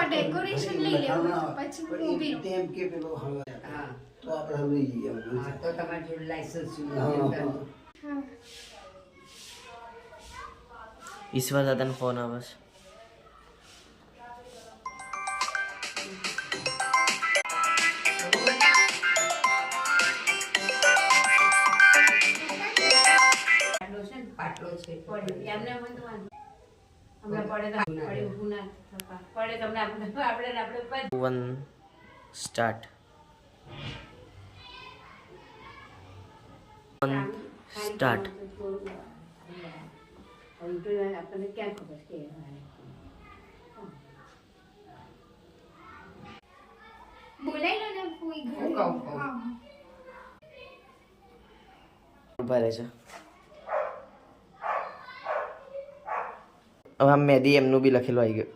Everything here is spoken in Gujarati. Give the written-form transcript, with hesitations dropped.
ડેકોરેશન લઈ લેવું પછી મૂવી ટેમ કે પેલો હવે હા તો આપણે લઈ જઈએ હા તો તમારી જોડે લાયસન્સ હા ઈશ્વર દાદાનો ફોન આવે છે. પાટલો છે એમને મન તો હમણાં પડે ઊભું ના પડે તમને આપણે 1 સ્ટાર્ટ 1 સ્ટાર્ટ. આપણને ક્યાં ખબર કે બોલાઈ લો ને કોઈ ઘરે કહું. હા ઉભા રહે છે. હવે આમ મેદી એમનું બી લખેલું આવી ગયું.